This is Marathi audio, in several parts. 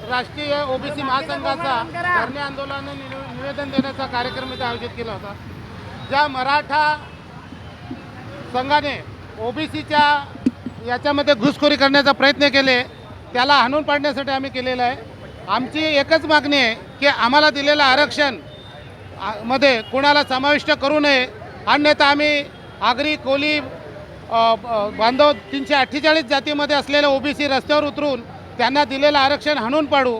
राष्ट्रीय ओबीसी महासंघाचा धरणे आंदोलन निवेदन देण्याचा कार्यक्रम इथे आयोजित केला होता। ज्या मराठा संघाने ओबीसीच्या याच्यामध्ये घुसखोरी करण्याचा प्रयत्न केले त्याला हाणून पाडण्यासाठी आम्ही केलेला आहे। आमची एकच मागणी आहे की आम्हाला दिलेलं आरक्षण मध्ये कोणाला समाविष्ट करू नये, अन्यथा आम्ही आगरी कोली बांधव 348 जातीमध्ये असलेले ओबीसी रस्त्यावर उतरून त्यांना दिलेलं आरक्षण हाणून पाडू।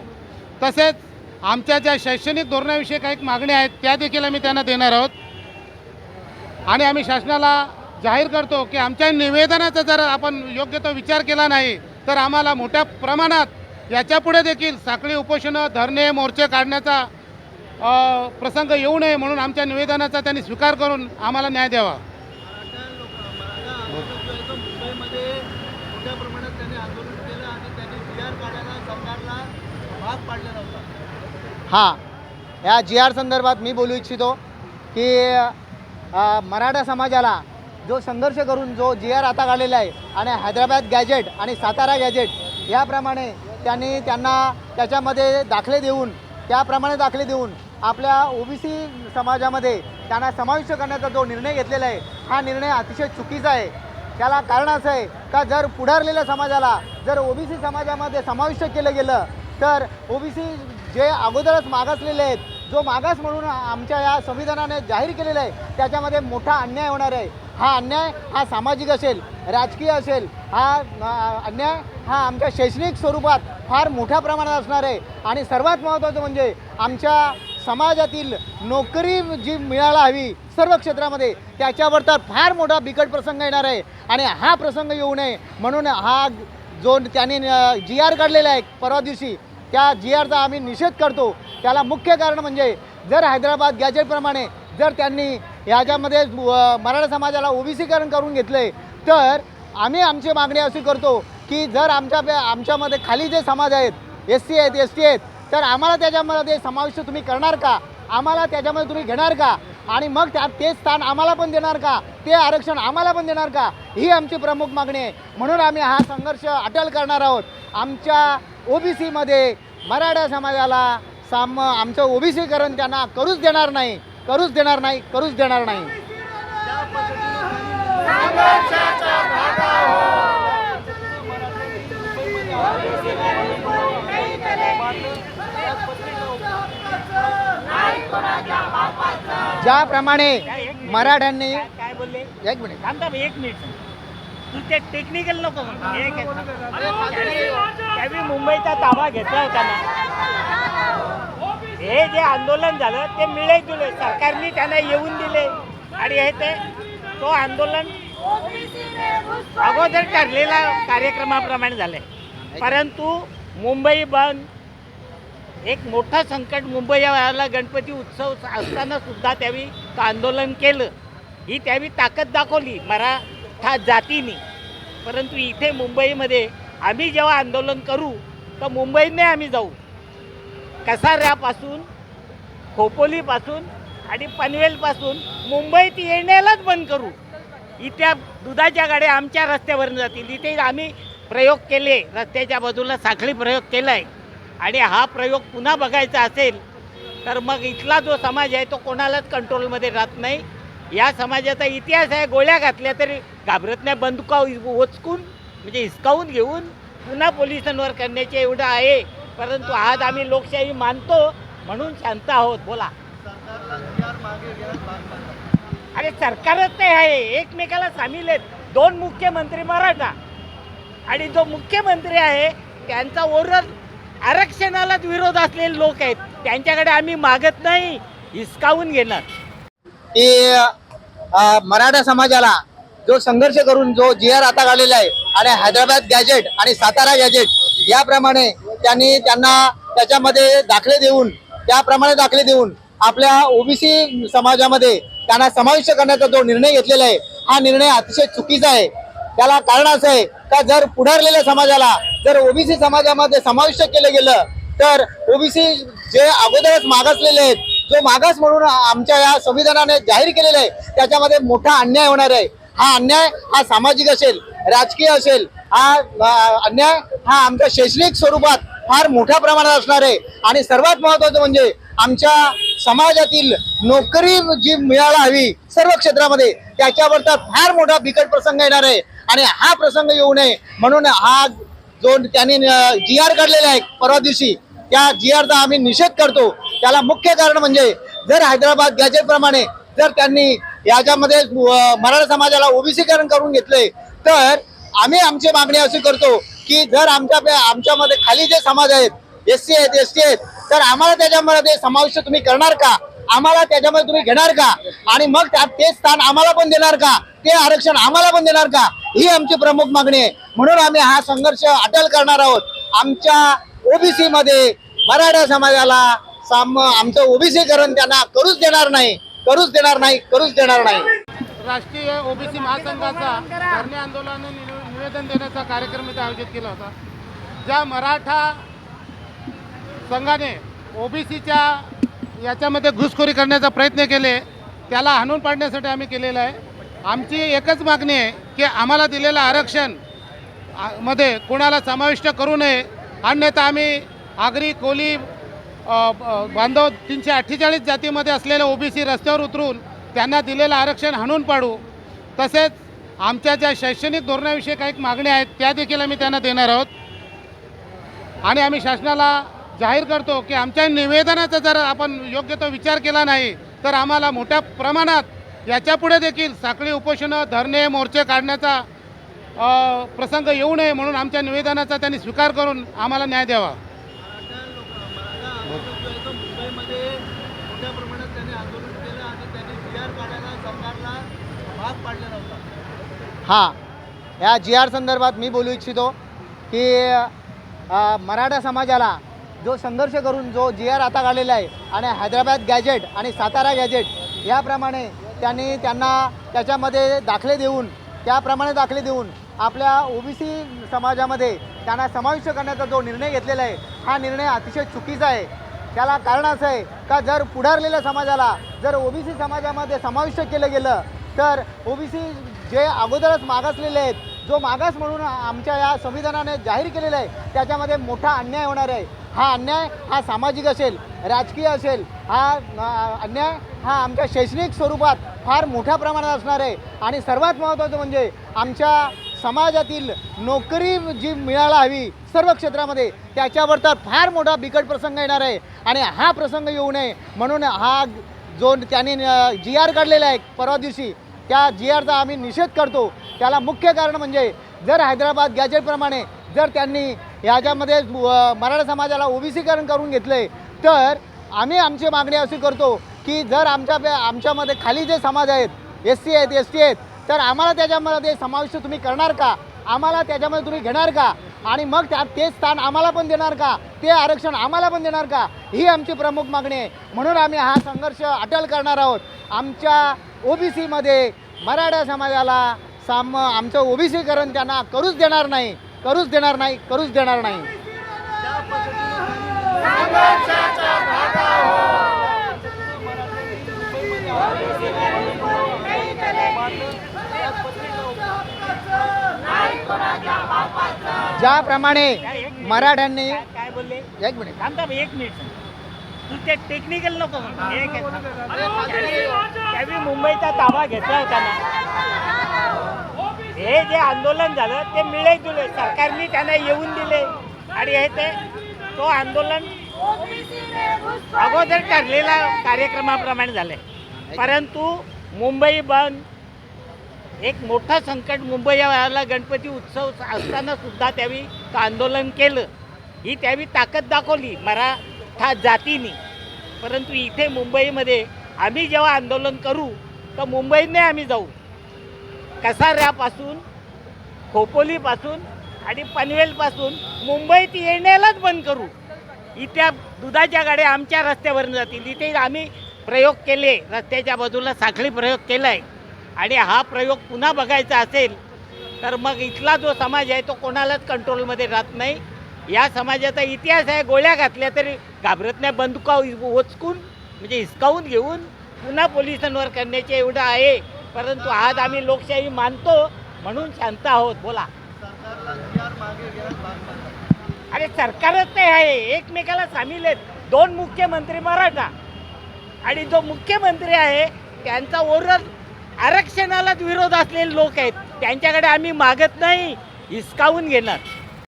तसेच आमच्या ज्या शैक्षणिक धोरणाविषयी काही मागण्या आहेत त्या देखील आम्ही त्यांना देणार आहोत आणि आम्ही शासनाला जाहीर करतो की आमच्या निवेदनाचा जर आपण योग्य तो विचार केला नाही तर आम्हाला मोठ्या प्रमाणात याच्यापुढे देखील साखळी उपोषणं, धरणे, मोर्चे काढण्याचा प्रसंग येऊ नये म्हणून आमच्या निवेदनाचा त्यांनी स्वीकार करून आम्हाला न्याय द्यावा। हां, या GR संदर्भात मी बोलू इच्छितो की मराठा समाजाला जो संघर्ष करून जो GR आता काढलेला आहे आणि हैदराबाद गॅजेट आणि सातारा गॅजेट याप्रमाणे त्यांना त्याच्यामध्ये दाखले देऊन आपल्या ओबीसी समाजामध्ये त्यांना समाविष्ट करण्याचा जो निर्णय घेतलेला आहे हा निर्णय अतिशय चुकीचा आहे। त्याला कारण असं आहे का जर पुढारलेल्या समाजाला जर ओबीसी समाजामध्ये समाविष्ट केलं गेलं तर ओबीसी जे अगोदरच मागासलेले आहेत, जो मागास म्हणून आमच्या या संविधानाने जाहीर केलेला आहे त्याच्यामध्ये मोठा अन्याय होणार आहे। हा अन्याय हा सामाजिक असेल, राजकीय असेल, हा अन्याय हा आमच्या शैक्षणिक स्वरूपात फार मोठ्या प्रमाणात असणार आहे आणि सर्वात महत्त्वाचं म्हणजे आमच्या समाजातील नोकरी जी मिळायला हवी सर्व क्षेत्रामध्ये त्याच्यावर तर फार मोठा बिकट प्रसंग येणार आहे आणि हा प्रसंग येऊ नये म्हणून हा जो त्यांनी GR काढलेला आहे परवा दिवशी त्या GRचा आम्ही निषेध करतो। त्याला मुख्य कारण म्हणजे जर हैदराबाद गॅजेटप्रमाणे जर त्यांनी याच्यामध्ये मराठा समाजाला ओबीसीकरण करून घेतले तर आम्ही आमची मागणी अशी करतो की जर आमच्यामध्ये खाली जे समाज आहेत, SC आहेत, ST आहेत, तर आम्हाला त्याच्यामध्ये समाविष्ट तुम्ही करणार का? आम्हाला त्याच्यामध्ये तुम्ही घेणार का? आणि मग ते स्थान आम्हाला पण देणार का? ते आरक्षण आम्हाला पण देणार का? ही आमची प्रमुख मागणी आहे। म्हणून आम्ही हा संघर्ष अटल करणार आहोत। आमच्या ओबीसीमध्ये मराठा समाजाला आमचं ओबीसीकरण त्यांना करूच देणार नाही। ज्याप्रमाणे मराठ्यांनी काय बोलले एक मिनिट तू ते टेक्निकल नको त्यावेळी मुंबईचा ताबा घेतला होता ना, हे जे आंदोलन झालं ते मिळे जुळे सरकारने त्यांना येऊन दिले आणि हे तो आंदोलन अगोदर ठरलेला कार्यक्रमाप्रमाणे झालंय। परंतु मुंबई बंद एक मोठं संकट मुंबईला गणपती उत्सव असताना सुद्धा त्यावेळी आंदोलन केलं, ही त्यावेळी ताकद दाखवली मराठा जातीने। परंतु इथे मुंबईमध्ये आम्ही जेव्हा आंदोलन करू तर मुंबईने आम्ही जाऊ, कसाऱ्यापासून, खोपोलीपासून आणि पनवेलपासून मुंबईत येण्यालाच बंद करू। इथे दुधाच्या गाड्या आमच्या रस्त्यावरून जातील। इथे आम्ही प्रयोग केले, रस्त्याच्या बाजूला साखळी प्रयोग केला आहे आणि हा प्रयोग पुन्हा बघायचा असेल तर मग इथला जो समाज आहे तो कोणालाच कंट्रोलमध्ये राहत नाही। या समाजाचा इतिहास आहे, गोळ्या घातल्या तरी घाबरत नाही, बंदुका ओचकून म्हणजे हिसकावून घेऊन पुन्हा पोलिसांवर करण्याचे एवढं आहे। परंतु आज आम्ही लोकशाही मानतो म्हणून शांत आहोत। बोला, अरे सरकारच नाही आहे, एकमेकाला सामील आहेत। 2 मुख्यमंत्री मराठा आणि जो मुख्यमंत्री आहे त्यांचा ओरल आरक्षणालाच विरोध असलेले लोक आहेत, त्यांच्याकडे आम्ही मागत नाही, हिसकावून घेणार। की मराठा समाजाला जो संघर्ष करून जो GR आता काढलेला आहे आणि हैदराबाद गॅजेट आणि सातारा गॅजेट याप्रमाणे त्यांना त्याच्यामध्ये दाखले देऊन आपल्या ओबीसी समाजामध्ये त्यांना समाविष्ट करण्याचा जो निर्णय घेतलेला आहे हा निर्णय अतिशय चुकीचा आहे। त्याला कारण असं आहे का जर पुढारलेल्या समाजाला जर ओबीसी समाजामध्ये समाविष्ट केलं गेलं तर ओबीसी जे अगोदरच मागासलेले आहेत, जो मागास म्हणून आमच्या या संविधानाने जाहीर केलेला आहे त्याच्यामध्ये मोठा अन्याय होणार आहे। हा अन्याय हा सामाजिक असेल, राजकीय असेल, हा अन्याय हा आमच्या शैक्षणिक स्वरूपात फार मोठ्या प्रमाणात असणार आहे आणि सर्वात महत्त्वाचं म्हणजे आमच्या समाजातील नोकरी जी मिळायला हवी सर्व क्षेत्रामध्ये त्याच्यावर तर फार मोठा बिकट प्रसंग येणार आहे आणि हा प्रसंग येऊ नये म्हणून हा जो त्यांनी जी आर काढलेला आहे परवा दिवशी त्या जी आरचा आम्ही निषेध करतो. त्याला मुख्य कारण म्हणजे जर हैदराबाद गॅजेट प्रमाणे जर त्यांनी याच्यामध्ये मराठा समाजाला ओबीसीकरण करून घेतले तर आम्ही आमची मागणी अशी करतो की जर आमच्यामध्ये खाली जे समाज आहेत एससी आहेत एसटी आहेत तर आम्हाला त्याच्यामध्ये समाविष्ट तुम्ही करणार का, आम्हाला त्याच्यामध्ये तुम्ही घेणार का आणि मग त्यात ते स्थान आम्हाला पण देणार का, ते आरक्षण आम्हाला पण देणार का, ही आमची प्रमुख मागणी आहे. म्हणून आम्ही हा संघर्ष अटल करणार आहोत. आमच्या ओबीसी मध्ये मराठा समाजाला आमचं ओबीसीकरण त्यांना करूच देणार नाही. राष्ट्रीय ओबीसी महासंघाचा धरणे आंदोलनाने निवेदन देण्याचा कार्यक्रम इथे आयोजित केला होता. ज्या मराठा संघाने ओबीसीच्या याच्यामध्ये घुसखोरी करण्याचा प्रयत्न केले त्याला हाणून पाडण्यासाठी आम्ही केलेलं आहे. आमची एकच मागणी आहे की आम्हाला दिलेलं आरक्षण मध्ये कोणाला समाविष्ट करू नये, अन्यथा आम्ही आगरी कोली बांधव 348 जातीमध्ये असलेले ओबीसी रस्त्यावर उतरून त्यांना दिलेलं आरक्षण हाणून पाडू. तसेच आमच्या ज्या शैक्षणिक धोरणाविषयी काही मागण्या आहेत त्या देखील आम्ही त्यांना देणार आहोत आणि आम्ही शासनाला जाहीर करतो की आमच्या निवेदनाचा जर आपण योग्य तो विचार केला नाही तर आम्हाला मोठ्या प्रमाणात याच्यापुढे देखील साखळी उपोषणं धरणे मोर्चे काढण्याचा प्रसंग येऊ नये म्हणून आमच्या निवेदनाचा त्यांनी स्वीकार करून आम्हाला न्याय द्यावा. हां, या जी आर संदर्भात मी बोलू इच्छितो की मराठा समाजाला जो संघर्ष करून जो जी आर आता काढलेला आहे आणि हैदराबाद गॅजेट आणि सातारा गॅजेट याप्रमाणे त्यांना त्याच्यामध्ये दाखले देऊन आपल्या ओबीसी समाजामध्ये त्यांना समाविष्ट करण्याचा जो निर्णय घेतलेला आहे हा निर्णय अतिशय चुकीचा आहे. त्याला कारण असं आहे का जर पुढारलेल्या समाजाला जर ओबीसी समाजामध्ये समाविष्ट केलं गेलं तर ओबीसी जे अगोदरच मागासलेले आहेत, जो मागास म्हणून आमच्या या संविधानाने जाहीर केलेला आहे त्याच्यामध्ये मोठा अन्याय होणार आहे. हा अन्याय हा सामाजिक असेल, राजकीय असेल, हा अन्याय हा आमच्या शैक्षणिक स्वरूपात फार मोठ्या प्रमाणात असणार आहे आणि सर्वात महत्त्वाचं म्हणजे आमच्या समाजातील नोकरी जी मिळायला हवी सर्व क्षेत्रामध्ये त्याच्यावर तर फार मोठा बिकट प्रसंग येणार आहे आणि हा प्रसंग येऊ नये म्हणून हा जो त्यांनी जी आर काढलेला आहे परवा दिवशी त्या जी आरचा आम्ही निषेध करतो. त्याला मुख्य कारण म्हणजे जर हैदराबाद गॅजेटप्रमाणे जर त्यांनी याच्यामध्ये मराठा समाजाला ओबीसीकरण करून घेतले तर आम्ही आमची मागणी अशी करतो की जर आमच्यामध्ये खाली जे समाज आहेत एससी आहेत एसटी आहेत तर आम्हाला त्याच्यामध्ये समाविष्ट तुम्ही करणार का, आम्हाला त्याच्यामध्ये तुम्ही घेणार का आणि मग त्यात ते स्थान आम्हाला पण देणार का, ते आरक्षण आम्हाला पण देणार का, ही आमची प्रमुख मागणी आहे. म्हणून आम्ही हा संघर्ष अटल करणार आहोत. आमच्या ओबीसीमध्ये मराठा समाजाला आमचं ओबीसीकरण त्यांना करूच देणार नाही. ज्याप्रमाणे मराठ्यांनी काय बोलले एक मिनिट तू ते टेक्निकल नको त्यावेळी मुंबईचा ताबा घेतला होता ना, हे जे आंदोलन झालं ते मिळे जुळे सरकारने त्यांना येऊन दिले आणि हे तो आंदोलन अगोदर ठरलेल्या कार्यक्रमाप्रमाणे झालंय. परंतु मुंबई बंद एक मोठं संकट मुंबईला गणपती उत्सव असताना सुद्धा त्यावेळी आंदोलन केलं, ही त्यावेळी ताकद दाखवली मराठा जातीने. परंतु इथे मुंबईमध्ये आम्ही जेव्हा आंदोलन करू तर मुंबईने आम्ही जाऊ, कसाऱ्यापासून खोपोलीपासून आणि पनवेलपासून मुंबईत येण्यालाच बंद करू. इथे दुधाच्या गाड्या आमच्या रस्त्यावरून जातील. इथे आम्ही प्रयोग केले, रस्त्याच्या बाजूला साखळी प्रयोग केला आहे आणि हा प्रयोग पुन्हा बघायचा असेल तर मग इथला जो समाज आहे तो कोणालाच कंट्रोलमध्ये राहत नाही. या समाजाचा इतिहास आहे, गोळ्या घातल्या तरी घाबरत नाही, बंदुका ओचकून म्हणजे हिसकावून घेऊन पुन्हा पोलिसांवर करण्याचे एवढं आहे. परंतु आज आम्ही लोकशाही मानतो म्हणून शांत आहोत. बोला. अरे सरकारच ते आहे, एकमेकाला सामील आहेत. 2 मुख्यमंत्री मराठा आणि जो मुख्यमंत्री आहे त्यांचा ओरल आरक्षणालाच विरोध असलेले लोक आहेत. त्यांच्याकडे आम्ही मागत नाही, हिसकावून घेणार.